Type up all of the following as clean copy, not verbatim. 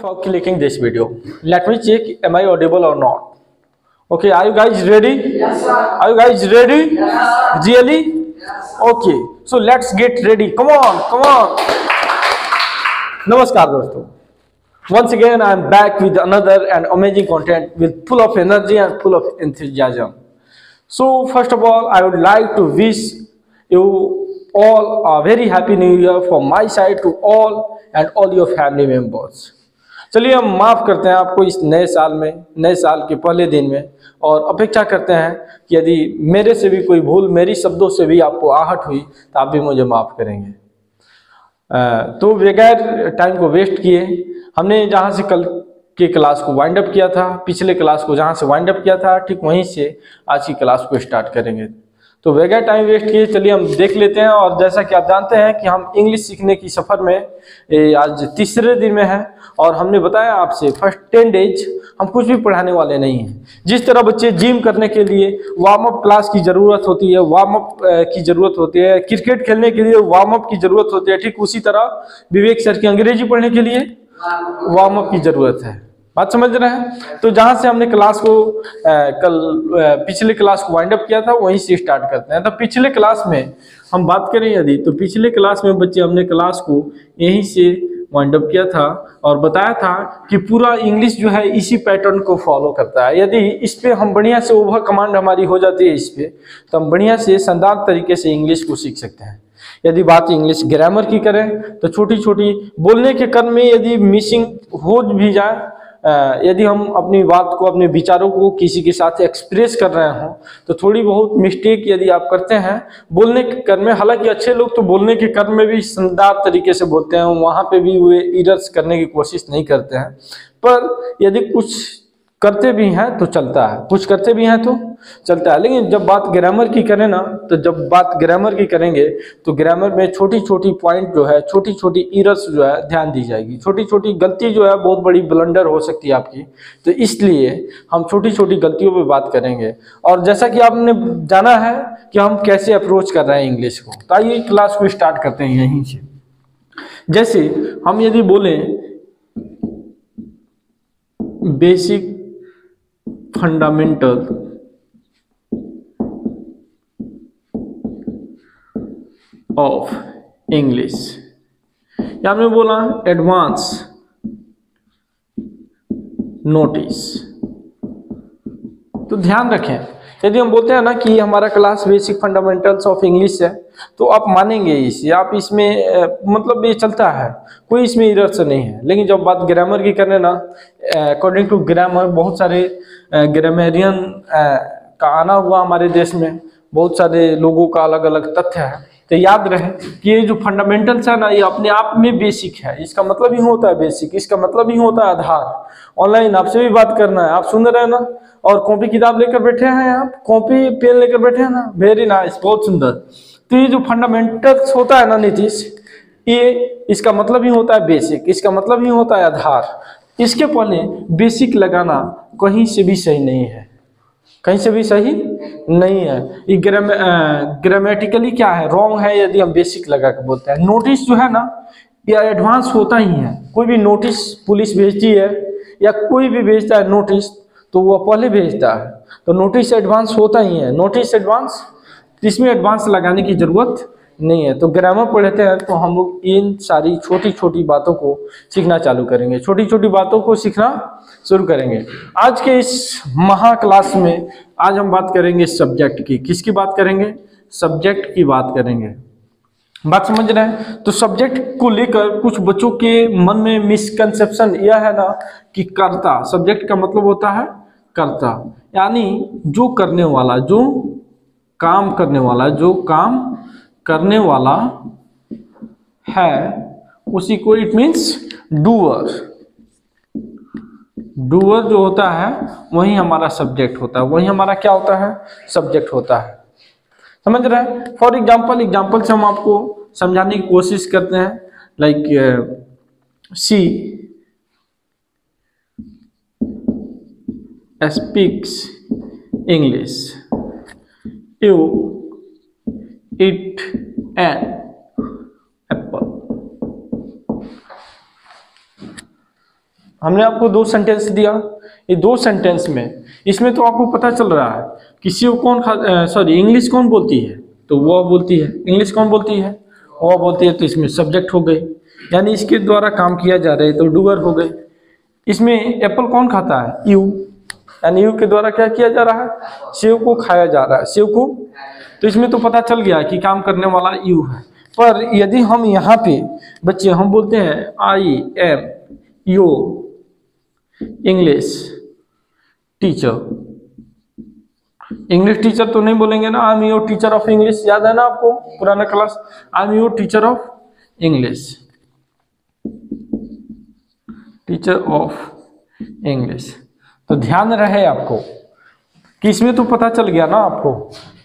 for clicking this video. Let me check, am I audible or not? Okay, are you guys ready? Yes, sir. Are you guys ready? Yes, Really? Yes. Okay, so let's get ready. Come on, come on. Namaskar दोस्तों. Once again, I am back with another and amazing content with full of energy and full of enthusiasm. So first of all, I would like to wish you all a very happy new year from my side to all and all your family members. चलिए हम माफ़ करते हैं आपको इस नए साल में, नए साल के पहले दिन में, और अपेक्षा करते हैं कि यदि मेरे से भी कोई भूल, मेरी शब्दों से भी आपको आहट हुई तो आप भी मुझे माफ़ करेंगे। तो बगैर टाइम को वेस्ट किए हमने जहाँ से कल के क्लास को वाइंड अप किया था, पिछले क्लास को जहाँ से वाइंड अप किया था, ठीक वहीं से आज की क्लास को स्टार्ट करेंगे। तो बगैर टाइम वेस्ट किए चलिए हम देख लेते हैं। और जैसा कि आप जानते हैं कि हम इंग्लिश सीखने की सफ़र में आज तीसरे दिन में हैं, और हमने बताया आपसे फर्स्ट 10 डेज हम कुछ भी पढ़ाने वाले नहीं हैं। जिस तरह बच्चे जिम करने के लिए वार्म अप क्लास की ज़रूरत होती है, वार्म अप की ज़रूरत होती है, क्रिकेट खेलने के लिए वार्म अप की ज़रूरत होती है, ठीक उसी तरह विवेक सर की अंग्रेजी पढ़ने के लिए वार्म अप की ज़रूरत है। बात समझ रहे हैं? तो जहाँ से हमने क्लास को कल पिछले क्लास को वाइंड अप किया था वहीं से स्टार्ट करते हैं। तो पिछले क्लास में हम बात करें यदि, तो पिछले क्लास में बच्चे हमने क्लास को यहीं से वाइंड अप किया था और बताया था कि पूरा इंग्लिश जो है इसी पैटर्न को फॉलो करता है। यदि इस पे हम बढ़िया से ओवर कमांड हमारी हो जाती है इस पे, तो हम बढ़िया से शानदार तरीके से इंग्लिश को सीख सकते हैं। यदि बात इंग्लिश ग्रामर की करें तो छोटी छोटी बोलने के क्रम में यदि मिसिंग हो भी जाए, यदि हम अपनी बात को, अपने विचारों को किसी के साथ एक्सप्रेस कर रहे हों, तो थोड़ी बहुत मिस्टेक यदि आप करते हैं बोलने के क्रम में, हालांकि अच्छे लोग तो बोलने के क्रम में भी शानदार तरीके से बोलते हैं, वहाँ पे भी वे इरर्स करने की कोशिश नहीं करते हैं, पर यदि कुछ करते भी हैं तो चलता है, कुछ करते भी हैं तो चलता है। लेकिन जब बात ग्रामर की करें ना, तो जब बात ग्रामर की करेंगे तो ग्रामर में छोटी छोटी पॉइंट जो है, छोटी छोटी इरर्स जो है ध्यान दी जाएगी। छोटी छोटी गलती जो है बहुत बड़ी ब्लंडर हो सकती है आपकी, तो इसलिए हम छोटी छोटी गलतियों पे बात करेंगे। और जैसा कि आपने जाना है कि हम कैसे अप्रोच कर रहे हैं इंग्लिश को, तो आइए क्लास को स्टार्ट करते हैं यहीं से। जैसे हम यदि बोलें बेसिक फंडामेंटल ऑफ इंग्लिश, या हमने बोला एडवांस नोटिस, तो ध्यान रखें यदि हम बोलते हैं ना कि हमारा class basic fundamentals of English है, तो आप मानेंगे इसे, आप इसमें मतलब ये चलता है, कोई इसमें इरर्स नहीं है। लेकिन जब बात ग्रामर की करें ना, अकॉर्डिंग टू ग्रामर बहुत सारे ग्रामेरियन का आना हुआ हमारे देश में, बहुत सारे लोगों का अलग अलग तथ्य है। तो याद रहे कि ये जो फंडामेंटल्स है ना, ये अपने आप में बेसिक है। इसका मतलब ही होता है बेसिक, इसका मतलब ही होता है आधार। ऑनलाइन आपसे भी बात करना है, आप सुन रहे हैं ना, और कॉपी किताब लेकर बैठे हैं, आप कॉपी पेन लेकर बैठे हैं ना, वेरी नाइस, बहुत सुंदर। तो ये जो फंडामेंटल्स होता है ना नीतीश, ये इसका मतलब ही होता है बेसिक, इसका मतलब ही होता है आधार। इसके पहले बेसिक लगाना कहीं से भी सही नहीं है, कहीं से भी सही नहीं है। ये ग्रामेटिकली क्या है, रॉन्ग है यदि हम बेसिक लगा के बोलते हैं। नोटिस जो है ना, ये एडवांस होता ही है। कोई भी नोटिस पुलिस भेजती है या कोई भी भेजता है नोटिस, तो वो पहले भेजता है, तो नोटिस एडवांस होता ही है। नोटिस एडवांस, इसमें एडवांस लगाने की जरूरत नहीं है। तो ग्रामर पढ़ते हैं तो हम लोग इन सारी छोटी छोटी बातों को सीखना चालू करेंगे, छोटी छोटी बातों को सीखना शुरू करेंगे। आज के इस महा क्लास में आज हम बात करेंगे सब्जेक्ट की। किसकी बात करेंगे? सब्जेक्ट की बात करेंगे। बात समझ रहे हैं? तो सब्जेक्ट को लेकर कुछ बच्चों के मन में मिसकंसेप्शन यह है ना कि कर्ता, सब्जेक्ट का मतलब होता है कर्ता, यानी जो करने वाला, जो काम करने वाला, जो काम करने वाला है उसी को इट मीन्स डूअर। डूअर जो होता है वही हमारा सब्जेक्ट होता है, वही हमारा क्या होता है? सब्जेक्ट होता है। समझ रहे हैं? फॉर एग्जाम्पल से हम आपको समझाने की कोशिश करते हैं। Like she speaks English, you eat an apple. हमने आपको 2 सेंटेंस दिया, ये 2 सेंटेंस में इसमें तो आपको पता चल रहा है किसी को कौन इंग्लिश कौन बोलती है, तो वो बोलती है। इंग्लिश कौन बोलती है, वो बोलती है। तो इसमें सब्जेक्ट हो गए, यानी इसके द्वारा काम किया जा रहा है, तो डूअर हो गए। इसमें एप्पल कौन खाता है, यू, यानी यू के द्वारा क्या किया जा रहा है, सेव को खाया जा रहा है, सेव को। तो इसमें तो पता चल गया कि काम करने वाला यू है। पर यदि हम यहाँ पे बच्चे हम बोलते हैं I am your English teacher, English teacher तो नहीं बोलेंगे ना, I am your teacher of English, याद है ना आपको पुराना class, I am your teacher of English, teacher of English. तो ध्यान रहे आपको कि इसमें तो पता चल गया ना आपको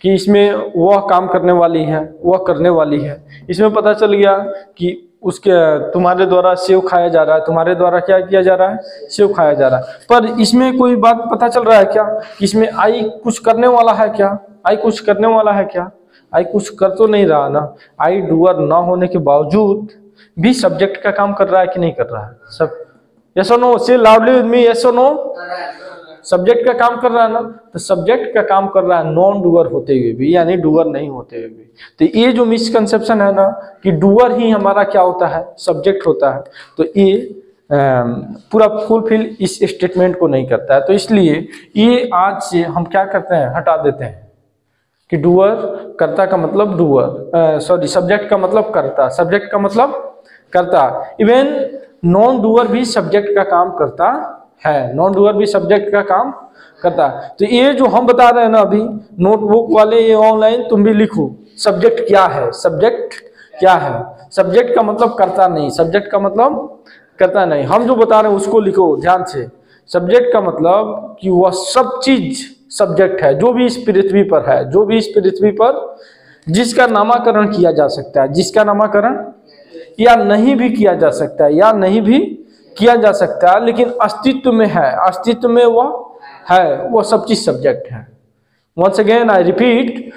कि इसमें वह काम करने वाली है, वह करने वाली है। इसमें पता चल गया कि उसके तुम्हारे द्वारा सेव खाया जा रहा है, तुम्हारे द्वारा क्या किया जा रहा है, सेव खाया जा रहा है। पर इसमें कोई बात पता चल रहा है क्या कि इसमें आई कुछ करने वाला है क्या, आई कुछ करने वाला है क्या, आई कुछ कर तो नहीं रहा ना। आई डूअर ना होने के बावजूद भी सब्जेक्ट का काम कर रहा है कि नहीं कर रहा है, सब यस और नो, से लाउडली विद मी, यस और नो, सब्जेक्ट का काम कर रहा है ना। तो सब्जेक्ट का काम कर रहा है नॉन डूअर होते हुए भी, यानी डूअर नहीं होते हुए भी। तो ये जो मिसकंसेप्शन है ना कि डूअर ही हमारा क्या होता है, सब्जेक्ट होता है, तो ये पूरा फुलफिल इस स्टेटमेंट को नहीं करता है। तो इसलिए ये आज से हम क्या करते हैं, हटा देते हैं कि डूअर, कर्ता का मतलब डूअर, सब्जेक्ट का मतलब कर्ता, सब्जेक्ट का मतलब कर्ता। इवन नॉन डूअर भी सब्जेक्ट का काम करता है, नॉन डूअर भी सब्जेक्ट का काम करता है। तो ये जो हम बता रहे हैं ना अभी, नोटबुक वाले, ये ऑनलाइन तुम भी लिखो सब्जेक्ट क्या है, सब्जेक्ट क्या है। सब्जेक्ट का मतलब करता नहीं, सब्जेक्ट का मतलब करता नहीं, हम जो बता रहे हैं उसको लिखो ध्यान से। सब्जेक्ट का मतलब कि वह सब चीज सब्जेक्ट है, जो भी इस पृथ्वी पर है, जो भी इस पृथ्वी पर जिसका नामकरण किया जा सकता है, जिसका नामकरण या नहीं भी किया जा सकता है, या नहीं भी किया जा सकता है, लेकिन अस्तित्व में है, अस्तित्व में वह है, वह सब चीज सब्जेक्ट है। वंस अगेन आई रिपीट,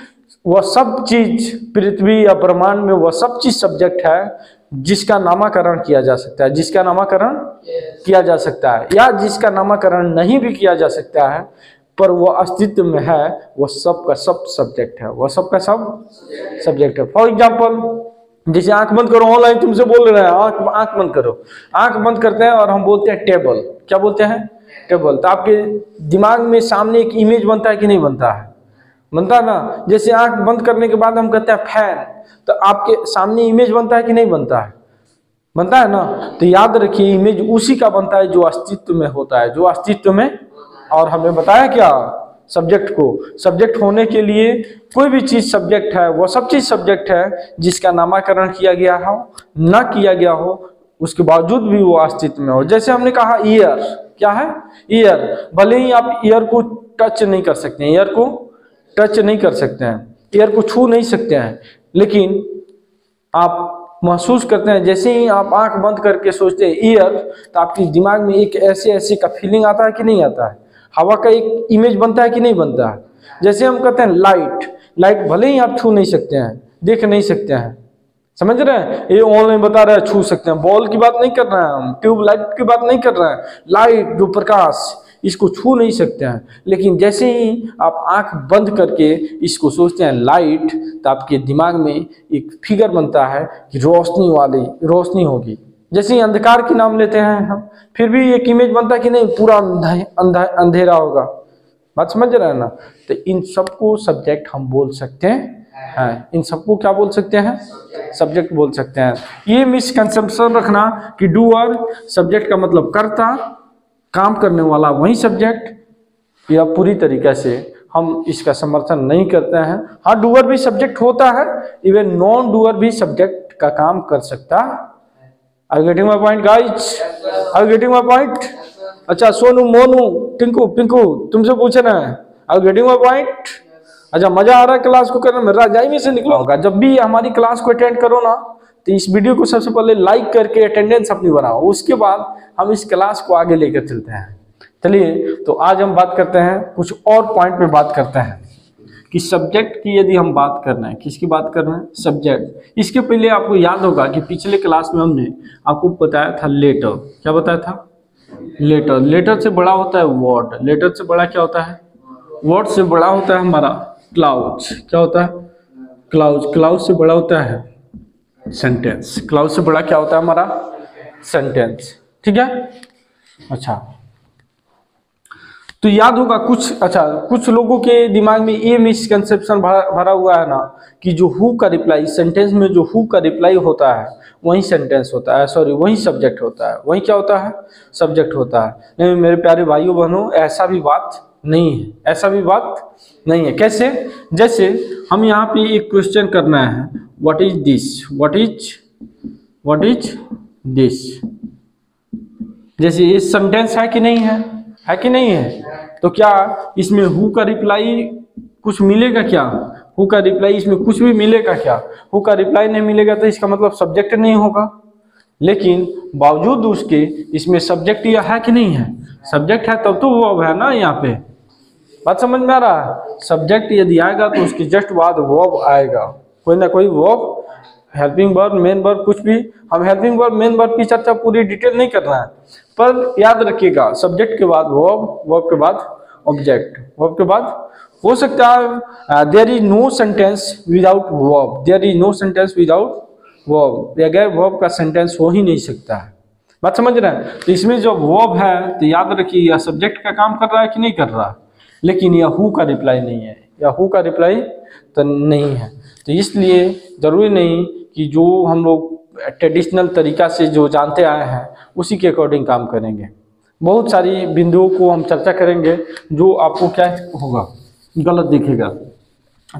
वह सब चीज पृथ्वी या ब्रह्मांड में वह सब चीज सब्जेक्ट है जिसका नामकरण किया जा सकता है, जिसका नामकरण किया जा सकता है, या जिसका नामकरण नहीं भी किया जा सकता है पर वह अस्तित्व में है, वह सब का सब सब्जेक्ट है, वह सब का सब सब्जेक्ट है। फॉर एग्जाम्पल, जैसे आंख बंद करो, ऑनलाइन तुमसे बोल रहे हैं आंख बंद करो, आंख बंद करते हैं और हम बोलते हैं टेबल, क्या बोलते हैं, टेबल। तो आपके दिमाग में सामने एक इमेज बनता है कि नहीं बनता है, बनता है ना। जैसे आंख बंद करने के बाद हम कहते हैं फैन, तो आपके सामने इमेज बनता है कि नहीं बनता है, बनता है ना। तो याद रखिए इमेज उसी का बनता है जो अस्तित्व में होता है, जो अस्तित्व में। और हमने बताया क्या, सब्जेक्ट को, सब्जेक्ट होने के लिए कोई भी चीज सब्जेक्ट है, वो सब चीज सब्जेक्ट है जिसका नामकरण किया गया हो, ना किया गया हो, उसके बावजूद भी वो अस्तित्व में हो। जैसे हमने कहा ईयर, क्या है, ईयर। भले ही आप ईयर को टच नहीं कर सकते हैं, ईयर को टच नहीं कर सकते हैं, ईयर को छू नहीं सकते हैं, लेकिन आप महसूस करते हैं। जैसे ही आप आंख बंद करके सोचते हैं ईयर, तो आपके दिमाग में एक ऐसे ऐसे का फीलिंग आता है कि नहीं आता है, हवा का एक इमेज बनता है कि नहीं बनता है। जैसे हम कहते हैं लाइट, लाइट भले ही आप छू नहीं सकते हैं, देख नहीं सकते हैं, समझ रहे हैं, ये ऑनलाइन बता रहे हैं छू सकते हैं, बॉल की बात नहीं कर रहे हैं हम, ट्यूब लाइट की बात नहीं कर रहे हैं, लाइट जो प्रकाश, इसको छू नहीं सकते हैं। लेकिन जैसे ही आप आंख बंद करके इसको सोचते हैं लाइट, तो आपके दिमाग में एक फिगर बनता है कि रोशनी वाली, रोशनी होगी। जैसे ही अंधकार की नाम लेते हैं हम, फिर भी एक इमेज बनता है कि नहीं, पूरा अंधेरा होगा, बात समझ रहे हैं ना। तो इन सबको सब्जेक्ट हम बोल सकते हैं, इन सबको क्या बोल सकते हैं, सब्जेक्ट बोल सकते हैं। ये मिसकंसेप्शन रखना कि डूअर सब्जेक्ट का मतलब कर्ता, काम करने वाला वही सब्जेक्ट, या पूरी तरीके से हम इसका समर्थन नहीं करते हैं। हाँ, डूअर भी सब्जेक्ट होता है, इवन नॉन डूअर भी सब्जेक्ट का काम कर सकता है। Are you getting my point, guys? Are you getting my point? अच्छा, सोनू, मोनू, टिंकू, पिंकू, तुमसे पूछे ना, Are you getting my point? अच्छा, मजा आ रहा है क्लास को करने में, रजाई में से निकलो होगा। जब भी हमारी क्लास को अटेंड करो ना, तो इस वीडियो को सबसे पहले लाइक करके अटेंडेंस अपनी बनाओ, उसके बाद हम इस क्लास को आगे लेकर चलते हैं। चलिए, तो आज हम बात करते हैं, कुछ और पॉइंट पे बात करते हैं कि सब्जेक्ट की यदि हम बात कर रहे हैं, किसकी बात कर रहे हैं, सब्जेक्ट। इसके पहले आपको याद होगा कि पिछले क्लास में हमने आपको बताया था लेटर, क्या बताया था, लेटर, लेटर से बड़ा होता है वर्ड, लेटर से बड़ा क्या होता है, वर्ड से बड़ा होता है हमारा क्लाउज, क्या होता है, क्लाउज, क्लाउज से बड़ा होता है सेंटेंस, क्लाउज से बड़ा क्या होता है हमारा सेंटेंस, ठीक है। अच्छा, तो याद होगा कुछ, अच्छा कुछ लोगों के दिमाग में ये मिसकंसेप्शन भरा हुआ है ना कि जो हु का रिप्लाई, सेंटेंस में जो हु का रिप्लाई होता है वही सेंटेंस होता है, सॉरी वही सब्जेक्ट होता है, वही क्या होता है, सब्जेक्ट होता है। नहीं मेरे प्यारे भाइयों बहनों, ऐसा भी बात नहीं है, ऐसा भी बात नहीं है। कैसे, जैसे हम यहाँ पे एक क्वेश्चन करना है, what is this, what is this, जैसे ये सेंटेंस है कि नहीं है कि नहीं है, तो क्या इसमें हु का रिप्लाई कुछ मिलेगा क्या, हु का रिप्लाई इसमें कुछ भी मिलेगा क्या, हु का रिप्लाई नहीं मिलेगा तो इसका मतलब सब्जेक्ट नहीं होगा। लेकिन बावजूद उसके इसमें सब्जेक्ट यह है कि नहीं है, सब्जेक्ट है तब तो वर्ब है ना, यहाँ पे बात समझ में आ रहा है। सब्जेक्ट यदि आएगा तो उसके जस्ट बाद वर्ब आएगा, कोई ना कोई verb, helping verb, main verb, कुछ भी। हम हेल्पिंग वर्ब, मेन वर्ब की चर्चा पूरी डिटेल नहीं कर रहे हैं, पर याद रखिएगा सब्जेक्ट के बाद वर्ब, वर्ब के बाद ऑब्जेक्ट, वर्ब के बाद हो सकता है there is no sentence without verb, there is no sentence without verb, बगैर वर्ब का सेंटेंस हो ही नहीं सकता है, बात समझ रहे हैं। तो इसमें जब वर्ब है तो याद रखिए यह सब्जेक्ट का काम कर रहा है कि नहीं कर रहा है, लेकिन यह हु का रिप्लाई नहीं है, या हु का रिप्लाई तो नहीं है। तो इसलिए जरूरी नहीं कि जो हम लोग ट्रेडिशनल तरीका से जो जानते आए हैं उसी के अकॉर्डिंग काम करेंगे। बहुत सारी बिंदुओं को हम चर्चा करेंगे जो आपको क्या होगा, गलत दिखेगा।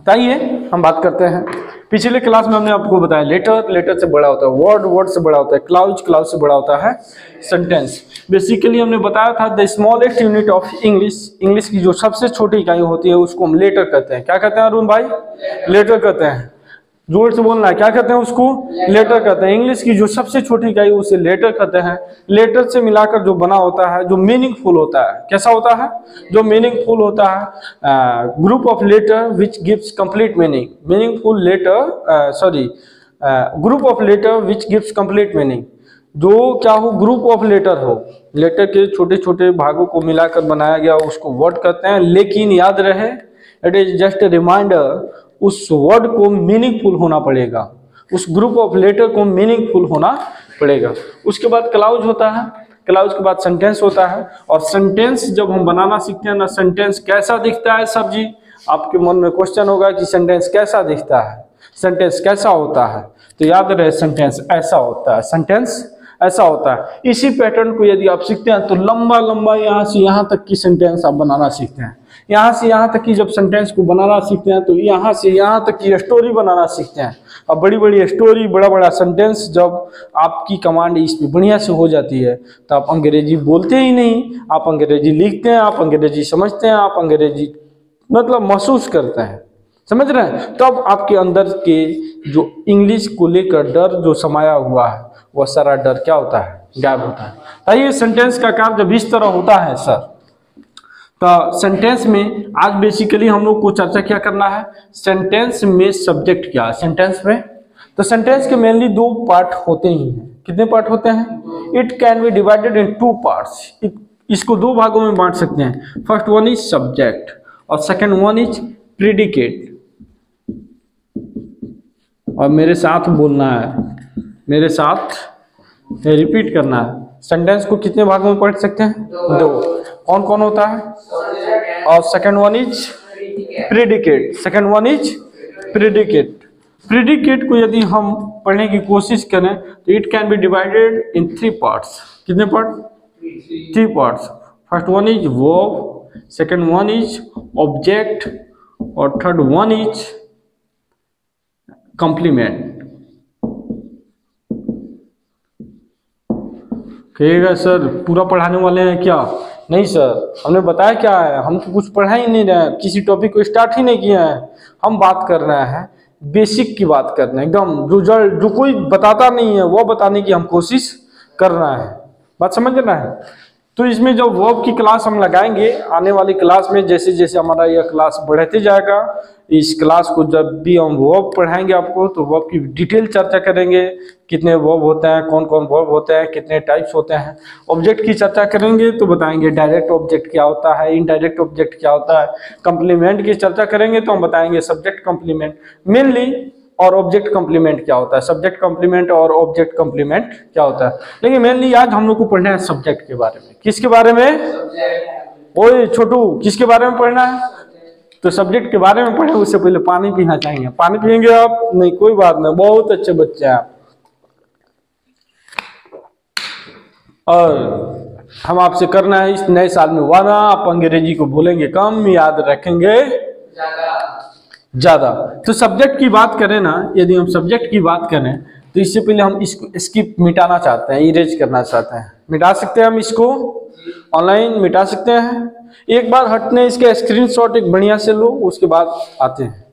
आइए हम बात करते हैं। पिछले क्लास में हमने आपको बताया लेटर, लेटर से बड़ा होता है वर्ड, वर्ड से बड़ा होता है क्लाउज, क्लाउज से बड़ा होता है सेंटेंस। बेसिकली हमने बताया था the smallest unit of English, English की जो सबसे छोटी इकाई होती है उसको हम लेटर कहते हैं। क्या कहते हैं अरुण भाई, लेटर कहते हैं, जोर से बोलना है, क्या कहते हैं उसको, लेटर कहते हैं। इंग्लिश की जो सबसे छोटी इकाई उसे लेटर कहते हैं। लेटर से मिलाकर जो बना होता है, जो मीनिंगफुल होता है, कैसा होता है, जो मीनिंगफुल होता है, group of letter which gives complete meaning, meaningful letter, sorry group of letter which gives complete meaning, जो क्या हो, ग्रुप ऑफ लेटर हो, लेटर के छोटे छोटे भागों को मिलाकर बनाया गया उसको वर्ड कहते हैं। लेकिन याद रहे, it is just a reminder, उस वर्ड को मीनिंगफुल होना पड़ेगा, उस ग्रुप ऑफ लेटर को मीनिंगफुल होना पड़ेगा। उसके बाद क्लाउज होता है, क्लाउज के बाद सेंटेंस होता है। और सेंटेंस जब हम बनाना सीखते हैं ना, सेंटेंस कैसा दिखता है सर जी, आपके मन में क्वेश्चन होगा कि सेंटेंस कैसा दिखता है, सेंटेंस कैसा होता है, तो याद रहे सेंटेंस ऐसा होता है, सेंटेंस ऐसा होता है। इसी पैटर्न को यदि आप सीखते हैं तो लंबा लंबा यहाँ से यहाँ तक की सेंटेंस आप बनाना सीखते हैं, यहाँ से यहाँ तक की जब सेंटेंस को बनाना सीखते हैं तो यहाँ से यहाँ तक की स्टोरी बनाना सीखते हैं। अब बड़ी बड़ी स्टोरी, बड़ा बड़ा सेंटेंस जब आपकी कमांड इस पर बढ़िया से हो जाती है तो आप अंग्रेजी बोलते ही नहीं, आप अंग्रेजी लिखते हैं, आप अंग्रेजी समझते हैं, आप अंग्रेजी मतलब महसूस करते हैं, समझ रहे हैं। तब आपके अंदर के जो इंग्लिश को लेकर डर जो समाया हुआ है वह सारा डर क्या होता है, गायब होता है। ताकि सेंटेंस का काम जब इस तरह होता है सर, तो सेंटेंस में आज बेसिकली हम लोग को चर्चा क्या करना है, सेंटेंस में सब्जेक्ट क्या है सेंटेंस में। तो सेंटेंस के मेनली दो पार्ट होते ही हैं। कितने पार्ट होते हैं, it can be divided in two parts, इसको दो भागों में बांट सकते हैं। फर्स्ट वन इज सब्जेक्ट और सेकंड वन इज प्रीडिकेट। और मेरे साथ बोलना है, मेरे साथ रिपीट करना है। सेंटेंस को कितने भागों में पढ़ सकते हैं, दो। कौन कौन होता है, और second one is predicate, second one is predicate. Predicate को यदि हम पढ़ने की कोशिश करें तो it can be divided in three parts. कितने part, three parts. First one is verb, second one is object और थर्ड वन इज कंप्लीमेंट। कहिएगा सर पूरा पढ़ाने वाले हैं क्या, नहीं सर हमने बताया क्या है, हम तो कुछ पढ़ा ही नहीं रहे हैं, किसी टॉपिक को स्टार्ट ही नहीं किया है। हम बात कर रहे हैं बेसिक की बात कर रहे हैं, एकदम जो कोई बताता नहीं है वो बताने की हम कोशिश कर रहे हैं, बात समझ रहे हैं। तो इसमें जो वर्ब की क्लास हम लगाएंगे आने वाली क्लास में, जैसे जैसे हमारा यह क्लास बढ़ते जाएगा, इस क्लास को जब भी हम वर्ब पढ़ाएंगे आपको, तो वर्ब की डिटेल चर्चा करेंगे। कितने वर्ब होते हैं, कौन कौन वर्ब होते हैं, कितने टाइप्स होते हैं। ऑब्जेक्ट की चर्चा करेंगे तो बताएंगे डायरेक्ट ऑब्जेक्ट क्या होता है, इनडायरेक्ट ऑब्जेक्ट क्या होता है। कंप्लीमेंट की चर्चा करेंगे तो हम बताएंगे सब्जेक्ट कंप्लीमेंट मेनली, और ऑब्जेक्ट कंप्लीमेंट क्या होता है, सब्जेक्ट कंप्लीमेंट और ऑब्जेक्ट कंप्लीमेंट क्या होता है। लेकिन मेनली आज हम लोग को पढ़ना है सब्जेक्ट के बारे में। किसके बारे में? ओए छोटू, किसके बारे में पढ़ना है? तो सब्जेक्ट के बारे में पढ़े उससे पहले पानी पीना चाहिए। पानी पियेंगे आप? नहीं, कोई बात नहीं, बहुत अच्छे बच्चे हैं आप। और हम आपसे करना है इस नए साल में वादा, आप अंग्रेजी को बोलेंगे कम, याद रखेंगे ज्यादा। तो सब्जेक्ट की बात करें ना, यदि हम सब्जेक्ट की बात करें तो इससे पहले हम इसको स्किप मिटाना चाहते हैं, इरेज करना चाहते हैं। मिटा सकते हैं हम इसको, ऑनलाइन मिटा सकते हैं। एक बार हटने इसके स्क्रीनशॉट एक बढ़िया से लो, उसके बाद आते हैं।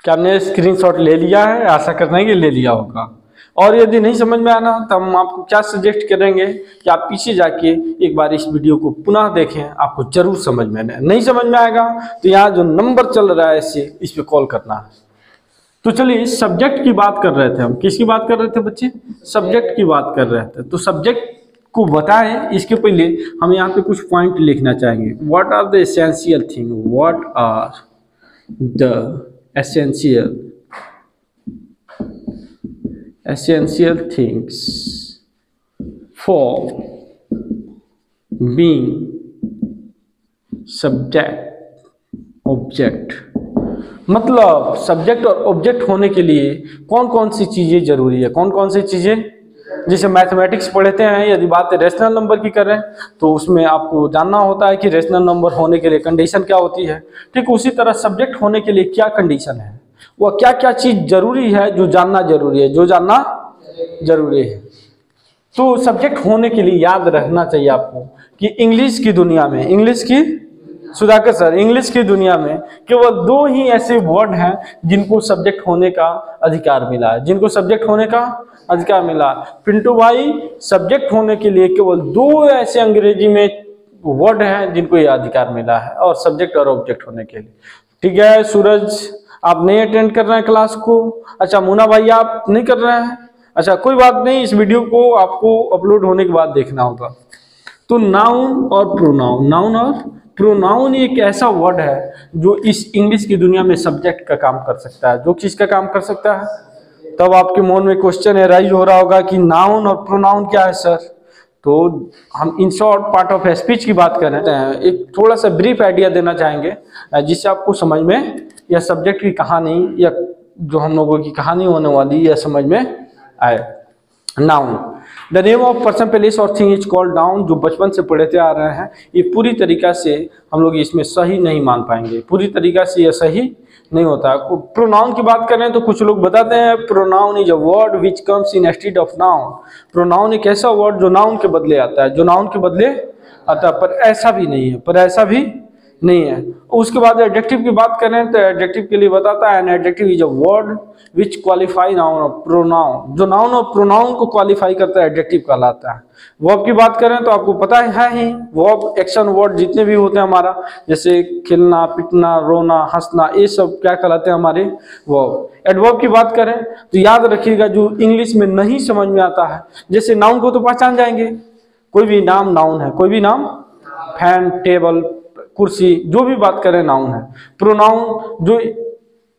क्या हमने स्क्रीनशॉट ले लिया है? आशा करना है कि ले लिया होगा। और यदि नहीं समझ में आना तो हम आपको क्या सजेस्ट करेंगे कि आप पीछे जाके एक बार इस वीडियो को पुनः देखें, आपको जरूर समझ में आना। नहीं समझ में आएगा तो यहाँ जो नंबर चल रहा है इस पे कॉल करना है। तो चलिए, सब्जेक्ट की बात कर रहे थे हम। किसकी बात कर रहे थे बच्चे? सब्जेक्ट की बात कर रहे थे। तो सब्जेक्ट को बताएं इसके पहले हम यहाँ पे कुछ पॉइंट लिखना चाहेंगे। What are the essential thing, what are the essential things for being subject object। मतलब सब्जेक्ट और ऑब्जेक्ट होने के लिए कौन कौन सी चीजें जरूरी है, कौन कौन सी चीजें। जैसे मैथमेटिक्स पढ़ते हैं, यदि बात रेशनल नंबर की करें तो उसमें आपको जानना होता है कि रेशनल नंबर होने के लिए कंडीशन क्या होती है। ठीक उसी तरह सब्जेक्ट होने के लिए क्या कंडीशन है, वह क्या क्या चीज जरूरी है, जो जानना जरूरी है, जो जानना जरूरी है। तो सब्जेक्ट होने के लिए याद रखना चाहिए आपको कि इंग्लिश की दुनिया में, इंग्लिश की, सुधाकर सर, इंग्लिश की दुनिया में केवल 2 ही ऐसे वर्ड हैं जिनको सब्जेक्ट होने का अधिकार मिला है, जिनको सब्जेक्ट होने का अधिकार मिला। पिंटू भाई, सब्जेक्ट होने के लिए केवल 2 ऐसे अंग्रेजी में वर्ड हैं जिनको यह अधिकार मिला है, और सब्जेक्ट और ऑब्जेक्ट होने के लिए। ठीक है सूरज, आप नहीं अटेंड कर रहे हैं क्लास को। अच्छा मुन्ना भाई, आप नहीं कर रहे हैं। अच्छा कोई बात नहीं, इस वीडियो को आपको अपलोड होने के बाद देखना होगा। तो नाउन और प्रोनाउन, नाउन और प्रोनाउन एक ऐसा वर्ड है जो इस इंग्लिश की दुनिया में सब्जेक्ट का काम कर सकता है। जो किसका काम कर सकता है? तब आपके मन में क्वेश्चन राइज हो रहा होगा कि नाउन और प्रोनाउन क्या है सर। तो हम in short part of speech की बात कर रहे हैं, एक थोड़ा सा ब्रीफ आइडिया देना चाहेंगे जिससे आपको समझ में या सब्जेक्ट की कहानी या जो हम लोगों की कहानी होने वाली या समझ में आए। Noun, the name of person, place और थिंग इज कॉल्ड नाउन। जो बचपन से पढ़ते आ रहे हैं, ये पूरी तरीका से हम लोग इसमें सही नहीं मान पाएंगे, पूरी तरीका से ये सही नहीं होता। प्रोनाउन की बात करें तो कुछ लोग बताते हैं pronoun is a word which comes in instead of noun. Pronoun एक ऐसा वर्ड जो नाउन के बदले आता है, जो नाउन के बदले आता है, पर ऐसा भी नहीं है, पर ऐसा भी नहीं है। उसके बाद एडजेक्टिव की बात करें तो एडजेक्टिव के लिए बताता है an adjective is a word which qualify noun और प्रोनाउन। जो नाउन और प्रोनाउन को क्वालिफाई करता है एडजेक्टिव कहलाता है। वर्ब की बात करें तो आपको पता है ही, वर्ब एक्शन वर्ड जितने भी होते हैं हमारा, जैसे खिलना, पिटना, रोना, हंसना, ये सब क्या कहलाते हैं हमारे वर्ब। एडवर्ब की बात करें तो याद रखिएगा जो इंग्लिश में नहीं समझ में आता है, जैसे नाउन को तो पहचान जाएंगे, कोई भी नाम नाउन है, कोई भी नाम, फैन, टेबल, कुर्सी, जो भी बात करें नाउन है। प्रोनाउन जो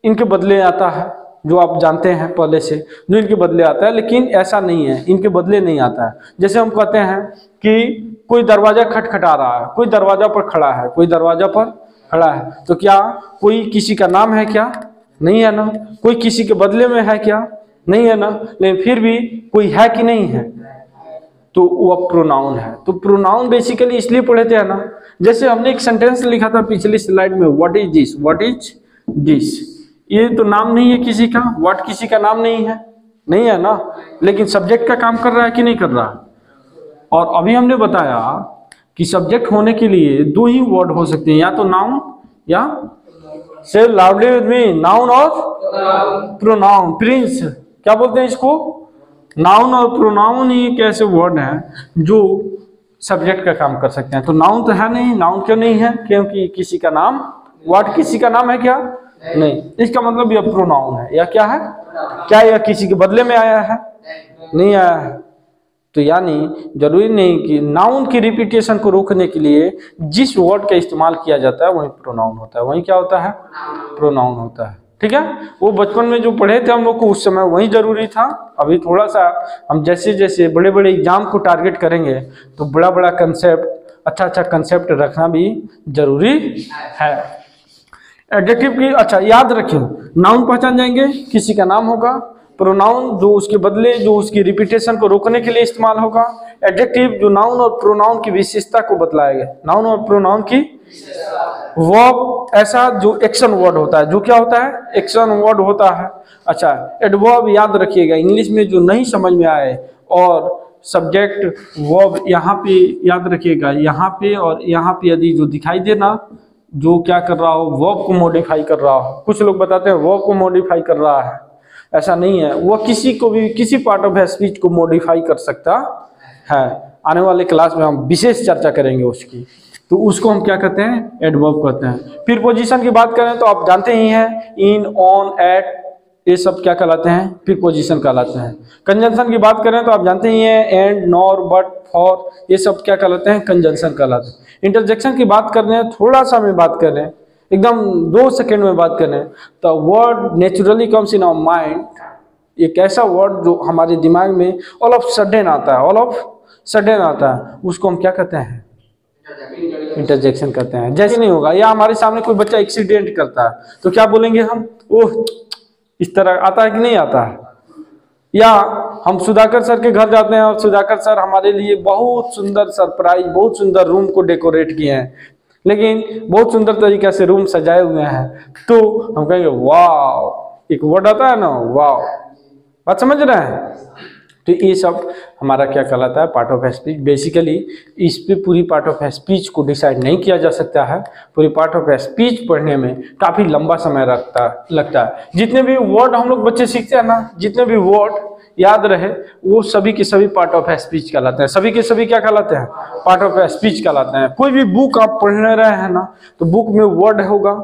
इनके बदले आता है, जो आप जानते हैं पहले से, जो इनके बदले आता है, लेकिन ऐसा नहीं है, इनके बदले नहीं आता है। जैसे हम कहते हैं कि कोई दरवाजा खटखटा रहा है, कोई दरवाजा पर खड़ा है, कोई दरवाजा पर खड़ा है, तो क्या कोई किसी का नाम है क्या? नहीं है ना। कोई किसी के बदले में है क्या? नहीं है ना। लेकिन फिर भी कोई है कि नहीं है, तो वह प्रोनाउन है। तो प्रोनाउन बेसिकली इसलिए पढ़े थे ना, जैसे हमने एक सेंटेंस लिखा था पिछली स्लाइड में, what is this, what is this, ये तो नाम नहीं है किसी का, व्हाट किसी का नाम नहीं है, नहीं है ना, लेकिन सब्जेक्ट का काम कर रहा है कि नहीं कर रहा है। और अभी हमने बताया कि सब्जेक्ट होने के लिए 2 ही वर्ड हो सकते हैं, या तो नाउन या से लाउडली विद मी, नाउन और प्रोनाउन। प्रिंस क्या बोलते हैं इसको? नाउन और प्रोनाउन ही एक ऐसे वर्ड हैं जो सब्जेक्ट का काम कर सकते हैं। तो नाउन तो है नहीं, नाउन क्यों नहीं है? क्योंकि किसी का नाम, वर्ड किसी का नाम है क्या? नहीं। इसका मतलब यह प्रोनाउन है। या क्या है? क्या यह किसी के बदले में आया है? नहीं आया है। तो यानी जरूरी नहीं कि नाउन की रिपीटेशन को रोकने के लिए जिस वर्ड का इस्तेमाल किया जाता है वही प्रोनाउन होता है। वही क्या होता है? प्रोनाउन होता है। ठीक है, वो बचपन में जो पढ़े थे हम लोग को उस समय वही जरूरी था। अभी थोड़ा सा हम जैसे जैसे बड़े बड़े एग्जाम को टारगेट करेंगे तो बड़ा बड़ा कंसेप्ट, अच्छा अच्छा कंसेप्ट रखना भी जरूरी है। एडजेक्टिव की अच्छा याद रखें, नाउन पहचान जाएंगे, किसी का नाम होगा। प्रोनाउन जो उसके बदले, जो उसकी रिपीटेशन को रोकने के लिए इस्तेमाल होगा। एडजेक्टिव जो नाउन और प्रोनाउन की विशेषता को बतलाएगा। नाउन और प्रोनाउन की वर्ब ऐसा जो एक्शन वर्ड होता है, जो क्या होता है? एक्शन वर्ड होता है। अच्छा, एडवर्ब याद रखिएगा, इंग्लिश में जो नहीं समझ में आए, और सब्जेक्ट वर्ब यहाँ पे याद रखिएगा, यहाँ पे और यहाँ पे यदि जो दिखाई देना, जो क्या कर रहा हो, वर्ब को मॉडिफाई कर रहा हो। कुछ लोग बताते हैं वर्ब को मॉडिफाई कर रहा है, ऐसा नहीं है। वह किसी को भी किसी पार्ट ऑफ स्पीच को मॉडिफाई कर सकता है। आने वाले क्लास में हम विशेष चर्चा करेंगे उसकी। तो उसको हम क्या कहते हैं? एडवर्ब कहते हैं। प्रीपोजिशन की बात करें तो आप जानते ही हैं, इन, ऑन, एट, ये सब क्या कहलाते हैं? प्रीपोजिशन कहलाते हैं। कंजंक्शन की बात करें तो आप जानते ही हैं, एंड, नॉर, बट, फॉर, ये सब क्या कहलाते हैं? कंजंक्शन कहलाते हैं। इंटरजेक्शन की बात कर रहे हैं, थोड़ा सा में बात कर रहे हैं, एकदम 2 सेकेंड में बात करें तो word naturally comes in our mind, एक ऐसा वर्ड जो हमारे दिमाग में ऑल ऑफ सडन आता है, ऑल ऑफ सडन आता है, उसको हम क्या कहते हैं? इंटरजेक्शन कहते हैं। जैसे नहीं होगा, या हमारे सामने कोई बच्चा एक्सीडेंट करता है तो क्या बोलेंगे हम? ओह, इस तरह आता है कि नहीं आता है? या हम सुधाकर सर के घर जाते हैं और सुधाकर सर हमारे लिए बहुत सुंदर सरप्राइज, बहुत सुंदर रूम को डेकोरेट किए हैं, लेकिन बहुत सुंदर तरीके से रूम सजाए हुए हैं, तो हम कहेंगे वाह। एक वर्ड आता है ना, वाह। बात समझ रहे हैं? तो ये सब हमारा क्या कहलाता है? Part of speech. बेसिकली इस पे पूरी पार्ट ऑफ स्पीच को डिसाइड नहीं किया जा सकता है। पूरी पार्ट ऑफ स्पीच पढ़ने में काफ़ी लंबा समय लगता है। जितने भी वर्ड हम लोग बच्चे सीखते हैं ना, जितने भी वर्ड याद रहे, वो सभी के सभी पार्ट ऑफ स्पीच कहलाते हैं। सभी के सभी क्या कहलाते हैं? पार्ट ऑफ स्पीच कहलाते हैं। कोई भी बुक आप पढ़ने रहे हैं ना, तो बुक में वर्ड होगा,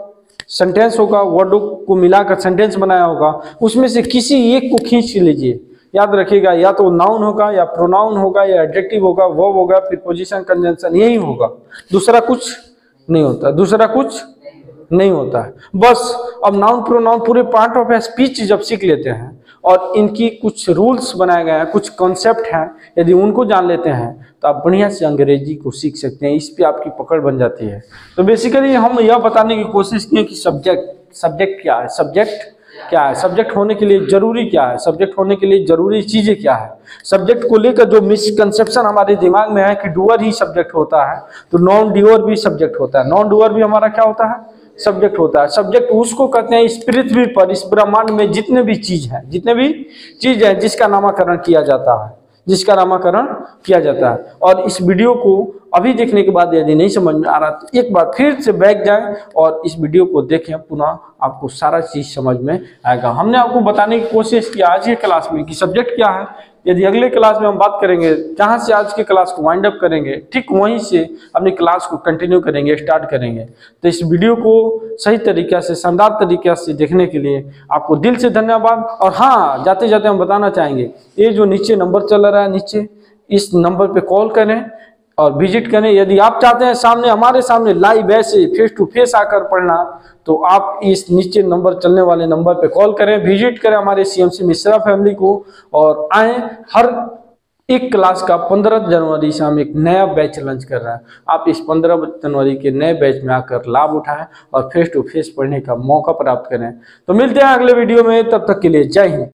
सेंटेंस होगा, वर्डों को मिलाकर सेंटेंस बनाया होगा, उसमें से किसी एक को खींच लीजिए। याद रखिएगा, या तो नाउन होगा, या प्रोनाउन होगा, या एडजेक्टिव होगा, वर्ब होगा, प्रीपोजिशन, कंजंक्शन, यही होगा। दूसरा कुछ नहीं होता, दूसरा कुछ नहीं होता है। बस अब नाउन प्रोनाउन पूरे पार्ट ऑफ स्पीच जब सीख लेते हैं और इनकी कुछ रूल्स बनाए गए हैं, कुछ कॉन्सेप्ट हैं, यदि उनको जान लेते हैं तो आप बढ़िया से अंग्रेजी को सीख सकते हैं। इस पे आपकी पकड़ बन जाती है। तो बेसिकली हम यह बताने की कोशिश की कि सब्जेक्ट क्या है, सब्जेक्ट क्या है, सब्जेक्ट होने के लिए जरूरी क्या है, सब्जेक्ट होने के लिए जरूरी चीजें क्या है। सब्जेक्ट को लेकर जो मिसकंसेप्शन हमारे दिमाग में है कि डूअर ही सब्जेक्ट होता है, तो नॉन डूअर भी सब्जेक्ट होता है। नॉन डूअर भी हमारा क्या होता है? सब्जेक्ट होता है। सब्जेक्ट उसको कहते हैं इस पृथ्वी पर, इस ब्रह्मांड में जितने भी चीज है जिसका नामकरण किया जाता है, जिसका नामकरण किया जाता है। और इस वीडियो को अभी देखने के बाद यदि नहीं समझ में आ रहा तो एक बार फिर से बैक जाएं और इस वीडियो को देखें, पुनः आपको सारा चीज समझ में आएगा। हमने आपको बताने की कोशिश की आज के क्लास में कि सब्जेक्ट क्या है। यदि अगले क्लास में हम बात करेंगे, जहाँ से आज के क्लास को वाइंड अप करेंगे, ठीक वहीं से अपनी क्लास को कंटिन्यू करेंगे, स्टार्ट करेंगे। तो इस वीडियो को सही तरीके से, शानदार तरीके से देखने के लिए आपको दिल से धन्यवाद। और हाँ, जाते जाते हम बताना चाहेंगे, ये जो नीचे नंबर चल रहा है, नीचे इस नंबर पे कॉल करें और विजिट करें। यदि आप चाहते हैं सामने, हमारे सामने लाइव ऐसे फेस टू फेस आकर पढ़ना, तो आप इस नीचे नंबर चलने वाले नंबर पे कॉल करें, विजिट करें हमारे सीएमसी मिश्रा फैमिली को और आए। हर एक क्लास का 15 जनवरी से हम एक नया बैच लॉन्च कर रहे हैं। आप इस 15 जनवरी के नए बैच में आकर लाभ उठाएं और फेस टू फेस पढ़ने का मौका प्राप्त करें। तो मिलते हैं अगले वीडियो में, तब तक के लिए जय हिंद।